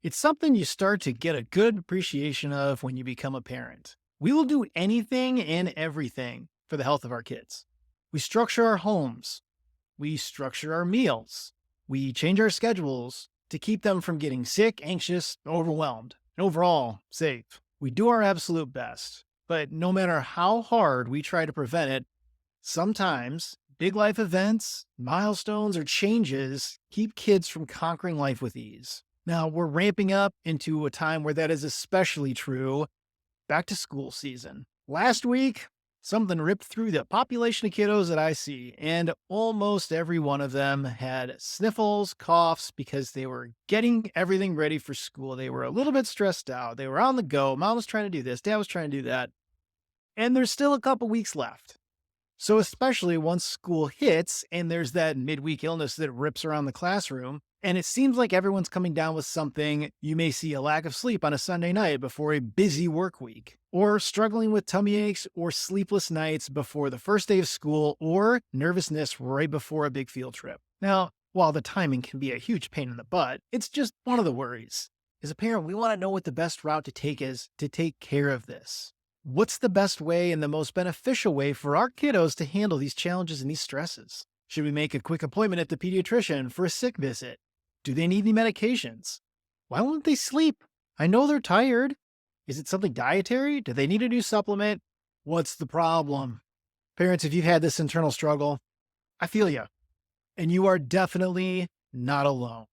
It's something you start to get a good appreciation of when you become a parent. We will do anything and everything for the health of our kids. We structure our homes, we structure our meals, we change our schedules to keep them from getting sick, anxious, overwhelmed, and overall safe. We do our absolute best, but no matter how hard we try to prevent it, sometimes big life events, milestones, or changes keep kids from conquering life with ease. Now, we're ramping up into a time where that is especially true, back to school season. Last week, something ripped through the population of kiddos that I see, and almost every one of them had sniffles, coughs, because they were getting everything ready for school. They were a little bit stressed out. They were on the go. Mom was trying to do this, dad was trying to do that. And there's still a couple weeks left. So, especially once school hits and there's that midweek illness that rips around the classroom, and it seems like everyone's coming down with something. You may see a lack of sleep on a Sunday night before a busy work week, or struggling with tummy aches or sleepless nights before the first day of school, or nervousness right before a big field trip. Now, while the timing can be a huge pain in the butt, it's just one of the worries. As a parent, we want to know what the best route to take is to take care of this. What's the best way and the most beneficial way for our kiddos to handle these challenges and these stresses? Should we make a quick appointment at the pediatrician for a sick visit? Do they need any medications? Why won't they sleep? I know they're tired. Is it something dietary? Do they need a new supplement? What's the problem? Parents, if you've had this internal struggle, I feel you. And you are definitely not alone.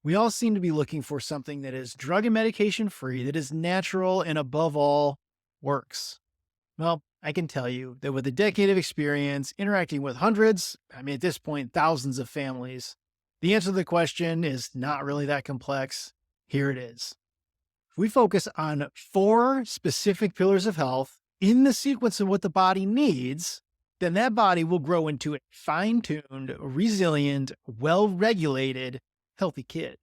We all seem to be looking for something that is drug and medication free, that is natural, and above all, works. Well, I can tell you that with a decade of experience interacting with hundreds, at this point, thousands of families, the answer to the question is not really that complex. Here it is. If we focus on 4 specific pillars of health in the sequence of what the body needs, then that body will grow into a fine-tuned, resilient, well-regulated, healthy kid.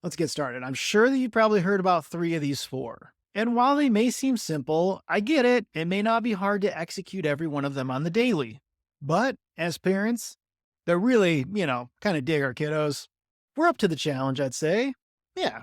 Let's get started. I'm sure that you probably heard about 3 of these 4. And while they may seem simple, I get it. It may not be hard to execute every one of them on the daily. But as parents, they're really, kind of dig our kiddos. We're up to the challenge, I'd say. Yeah.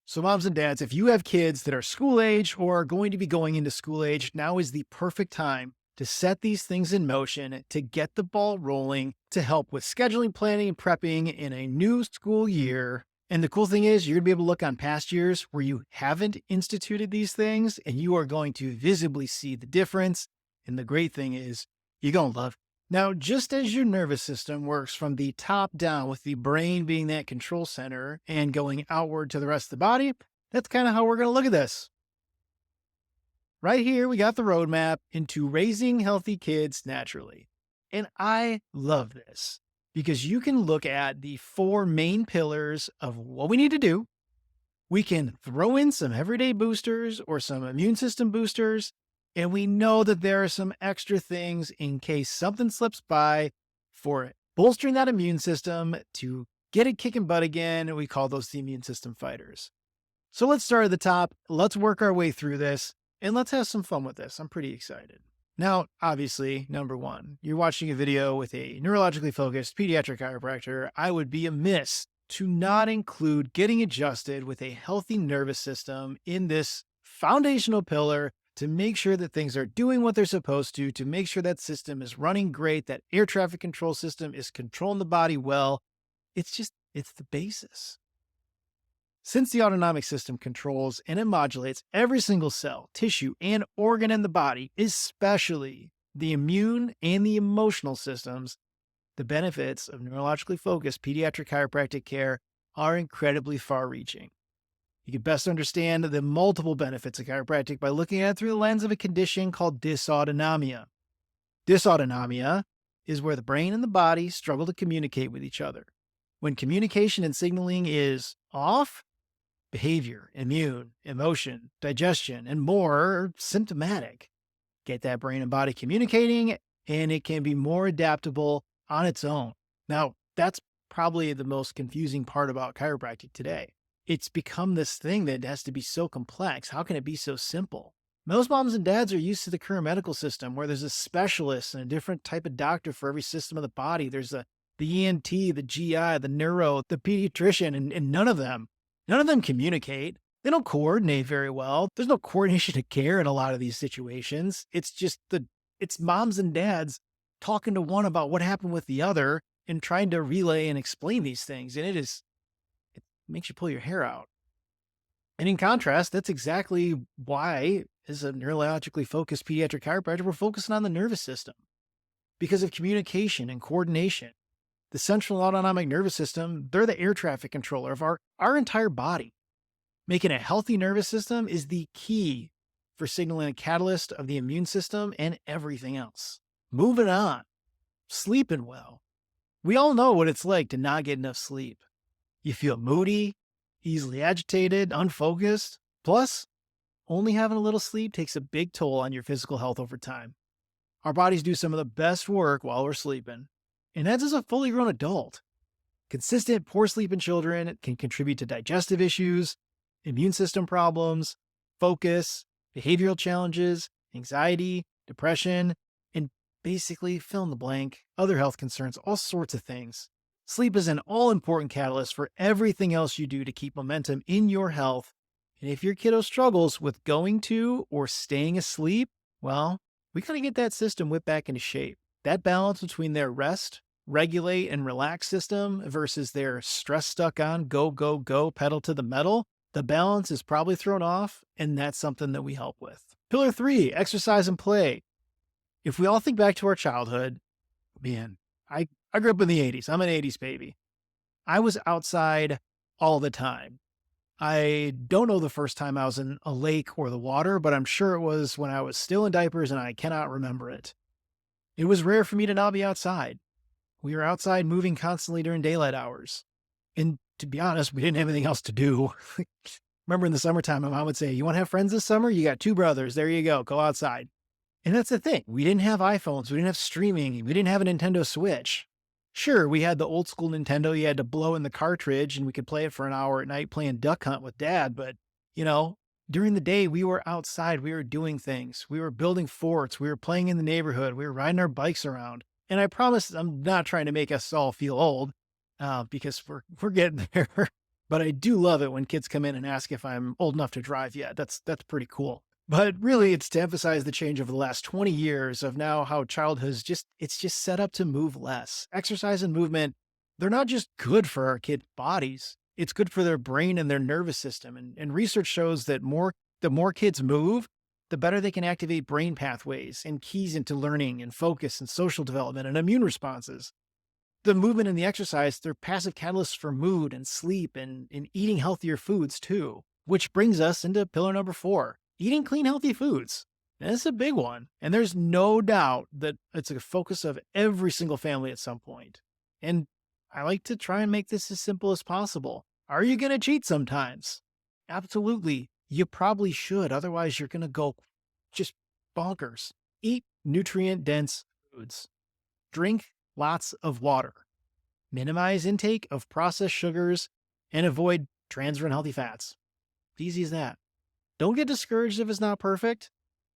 So moms and dads, if you have kids that are school age or are going to be going into school age, now is the perfect time to set these things in motion, to get the ball rolling, to help with scheduling, planning, and prepping in a new school year. And the cool thing is, you're going to be able to look on past years where you haven't instituted these things, and you are going to visibly see the difference. And the great thing is, you're going to love it. Now, just as your nervous system works from the top down, with the brain being that control center and going outward to the rest of the body, that's kind of how we're going to look at this. Right here, we got the roadmap into raising healthy kids naturally. And I love this, because you can look at the 4 main pillars of what we need to do. We can throw in some everyday boosters or some immune system boosters, and we know that there are some extra things in case something slips by for bolstering that immune system to get it kicking butt again. We call those the immune system fighters. So let's start at the top. Let's work our way through this, and let's have some fun with this. I'm pretty excited. Now, obviously, number 1, you're watching a video with a neurologically focused pediatric chiropractor. I would be amiss to not include getting adjusted with a healthy nervous system in this foundational pillar to make sure that things are doing what they're supposed to make sure that system is running great, that air traffic control system is controlling the body well. It's the basis. Since the autonomic system controls and it modulates every single cell, tissue, and organ in the body, especially the immune and the emotional systems, the benefits of neurologically focused pediatric chiropractic care are incredibly far-reaching. You can best understand the multiple benefits of chiropractic by looking at it through the lens of a condition called dysautonomia. Dysautonomia is where the brain and the body struggle to communicate with each other. When communication and signaling is off, behavior, immune, emotion, digestion, and more are symptomatic. Get that brain and body communicating, and it can be more adaptable on its own. Now, that's probably the most confusing part about chiropractic today. It's become this thing that has to be so complex. How can it be so simple? Most moms and dads are used to the current medical system where there's a specialist and a different type of doctor for every system of the body. There's the ENT, the GI, the neuro, the pediatrician, and none of them None of them communicate. They don't coordinate very well. There's no coordination of care in a lot of these situations. It's moms and dads talking to one about what happened with the other and trying to relay and explain these things. And it makes you pull your hair out. And in contrast, that's exactly why, as a neurologically focused pediatric chiropractor, we're focusing on the nervous system because of communication and coordination. The central autonomic nervous system, they're the air traffic controller of our entire body. Making a healthy nervous system is the key for signaling a catalyst of the immune system and everything else. Moving on, sleeping well. We all know what it's like to not get enough sleep. You feel moody, easily agitated, unfocused. Plus, only having a little sleep takes a big toll on your physical health over time. Our bodies do some of the best work while we're sleeping, and that's as a fully grown adult. Consistent poor sleep in children can contribute to digestive issues, immune system problems, focus, behavioral challenges, anxiety, depression, and basically fill in the blank, other health concerns, all sorts of things. Sleep is an all important catalyst for everything else you do to keep momentum in your health. And if your kiddo struggles with going to or staying asleep, well, we got to get that system whipped back into shape. That balance between their rest, regulate, and relax system versus their stress stuck on, go, go, go, pedal to the metal, the balance is probably thrown off, and that's something that we help with. Pillar 3, exercise and play. If we all think back to our childhood, man, I grew up in the 80s. I'm an 80s baby. I was outside all the time. I don't know the first time I was in a lake or the water, but I'm sure it was when I was still in diapers and I cannot remember it. It was rare for me to not be outside. We were outside moving constantly during daylight hours. And to be honest, we didn't have anything else to do. Remember in the summertime, my mom would say, "You want to have friends this summer? You got 2 brothers. There you go. Go outside." And that's the thing. We didn't have iPhones. We didn't have streaming. We didn't have a Nintendo Switch. Sure, we had the old school Nintendo. You had to blow in the cartridge and we could play it for an hour at night playing Duck Hunt with Dad. But, you know, during the day, we were outside. We were doing things. We were building forts. We were playing in the neighborhood. We were riding our bikes around. And I promise I'm not trying to make us all feel old because we're getting there. But I do love it when kids come in and ask if I'm old enough to drive yet. That's pretty cool. But really, it's to emphasize the change over the last 20 years of now how childhood is it's just set up to move less. Exercise and movement, they're not just good for our kids' bodies. It's good for their brain and their nervous system. And research shows that the more kids move, the better they can activate brain pathways and keys into learning and focus and social development and immune responses. The movement and the exercise, they're passive catalysts for mood and sleep and eating healthier foods too, which brings us into pillar number 4. Eating clean, healthy foods. And it's a big one. And there's no doubt that it's a focus of every single family at some point. And I like to try and make this as simple as possible. Are you going to cheat sometimes? Absolutely. You probably should. Otherwise, you're going to go just bonkers. Eat nutrient-dense foods. Drink lots of water. Minimize intake of processed sugars and avoid trans or unhealthy fats. Easy as that. Don't get discouraged if it's not perfect.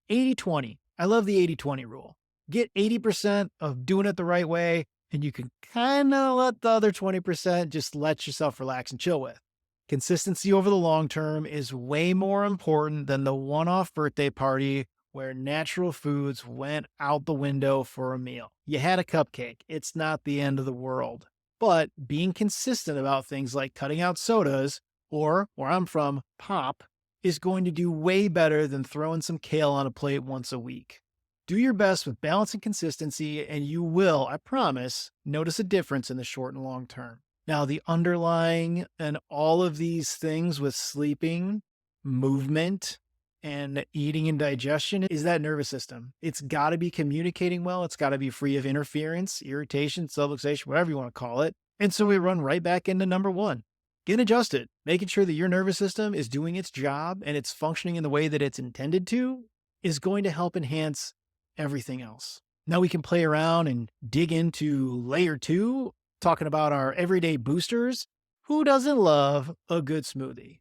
80-20. I love the 80-20 rule. Get 80% of doing it the right way, and you can kind of let the other 20% just let yourself relax and chill with. Consistency over the long term is way more important than the one-off birthday party where natural foods went out the window for a meal. You had a cupcake. It's not the end of the world. But being consistent about things like cutting out sodas, or where I'm from, pop, is going to do way better than throwing some kale on a plate once a week. Do your best with balance and consistency, and you will, I promise, notice a difference in the short and long term. Now, the underlying and all of these things with sleeping, movement, and eating and digestion is that nervous system. It's got to be communicating well. It's got to be free of interference, irritation, subluxation, whatever you want to call it. And so we run right back into number 1. Get adjusted. Making sure that your nervous system is doing its job and it's functioning in the way that it's intended to is going to help enhance everything else. Now we can play around and dig into layer 2, talking about our everyday boosters. Who doesn't love a good smoothie?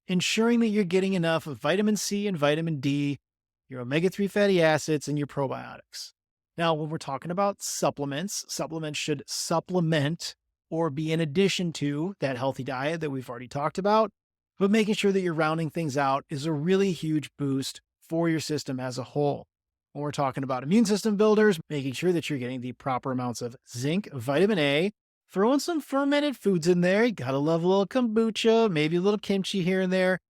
Ensuring that you're getting enough of vitamin C and vitamin D, your omega-3 fatty acids, and your probiotics. Now, when we're talking about supplements, supplements should supplement or be in addition to that healthy diet that we've already talked about. But making sure that you're rounding things out is a really huge boost for your system as a whole. When we're talking about immune system builders, making sure that you're getting the proper amounts of zinc, vitamin A, throw in some fermented foods in there. You gotta love a little kombucha, maybe a little kimchi here and there.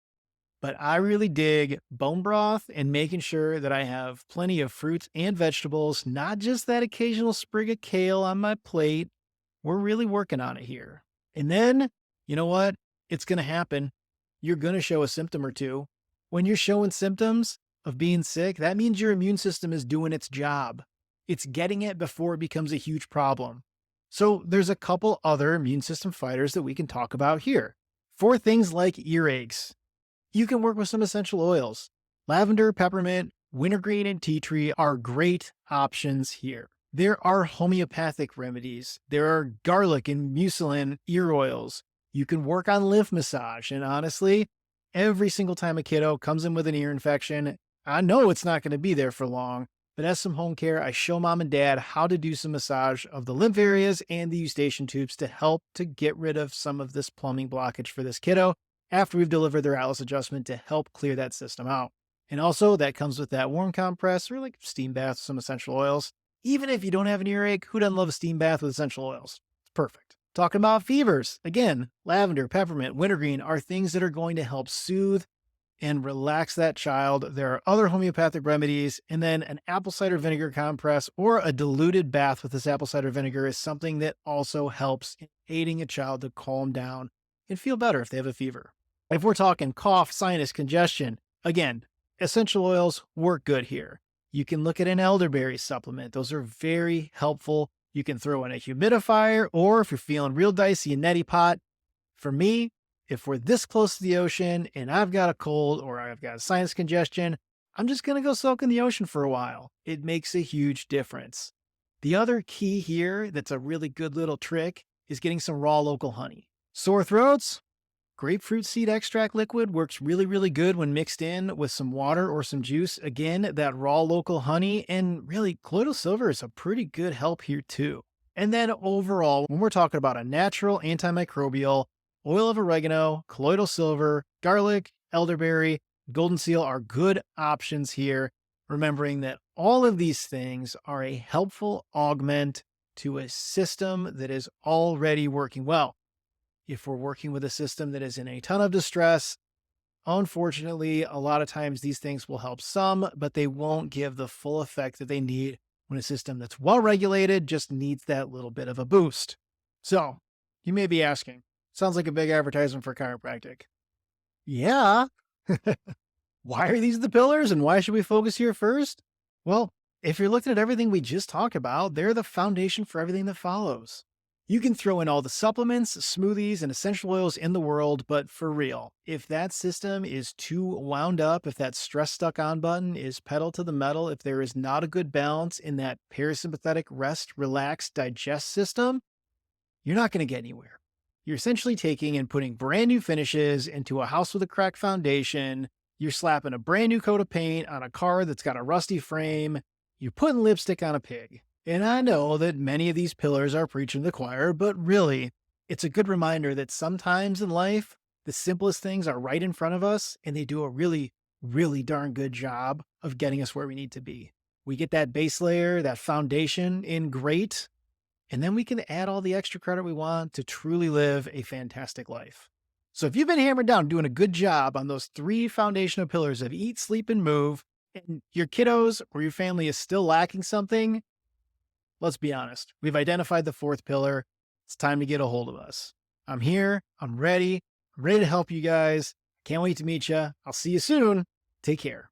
But I really dig bone broth and making sure that I have plenty of fruits and vegetables, not just that occasional sprig of kale on my plate. We're really working on it here. And then, you know what? It's going to happen. You're going to show a symptom or two. When you're showing symptoms of being sick, that means your immune system is doing its job. It's getting it before it becomes a huge problem. So there's a couple other immune system fighters that we can talk about here. For things like earaches, you can work with some essential oils. Lavender, peppermint, wintergreen, and tea tree are great options here. There are homeopathic remedies. There are garlic and mucilin ear oils. You can work on lymph massage. And honestly, every single time a kiddo comes in with an ear infection, I know it's not going to be there for long, but as some home care, I show mom and dad how to do some massage of the lymph areas and the eustachian tubes to help to get rid of some of this plumbing blockage for this kiddo after we've delivered their Atlas adjustment to help clear that system out. And also that comes with that warm compress or like steam bath with some essential oils. Even if you don't have an earache, who doesn't love a steam bath with essential oils? It's perfect. Talking about fevers, again, lavender, peppermint, wintergreen are things that are going to help soothe and relax that child. There are other homeopathic remedies, and then an apple cider vinegar compress or a diluted bath with this apple cider vinegar is something that also helps in aiding a child to calm down and feel better if they have a fever. If we're talking cough, sinus, congestion, again, essential oils work good here. You can look at an elderberry supplement. Those are very helpful. You can throw in a humidifier, or if you're feeling real dicey, a neti pot. For me, if we're this close to the ocean and I've got a cold or I've got sinus congestion, I'm just going to go soak in the ocean for a while. It makes a huge difference. The other key here that's a really good little trick is getting some raw local honey. Sore throats? Grapefruit seed extract liquid works really, really good when mixed in with some water or some juice. Again, that raw local honey, and really colloidal silver is a pretty good help here too. And then overall, when we're talking about a natural antimicrobial, oil of oregano, colloidal silver, garlic, elderberry, golden seal are good options here. Remembering that all of these things are a helpful augment to a system that is already working well. If we're working with a system that is in a ton of distress, unfortunately, a lot of times these things will help some, but they won't give the full effect that they need when a system that's well regulated just needs that little bit of a boost. So, you may be asking, sounds like a big advertisement for chiropractic. Yeah. Why are these the pillars and why should we focus here first? Well, if you're looking at everything we just talked about, they're the foundation for everything that follows. You can throw in all the supplements, smoothies, and essential oils in the world, but for real, if that system is too wound up, if that stress stuck on button is pedal to the metal, if there is not a good balance in that parasympathetic rest, relax, digest system, you're not going to get anywhere. You're essentially taking and putting brand new finishes into a house with a cracked foundation. You're slapping a brand new coat of paint on a car that's got a rusty frame. You're putting lipstick on a pig. And I know that many of these pillars are preaching to the choir, but really, it's a good reminder that sometimes in life, the simplest things are right in front of us, and they do a really, really darn good job of getting us where we need to be. We get that base layer, that foundation in great, and then we can add all the extra credit we want to truly live a fantastic life. So if you've been hammered down doing a good job on those 3 foundational pillars of eat, sleep, and move, and your kiddos or your family is still lacking something, let's be honest. We've identified the 4th pillar. It's time to get a hold of us. I'm here. I'm ready. I'm ready to help you guys. Can't wait to meet you. I'll see you soon. Take care.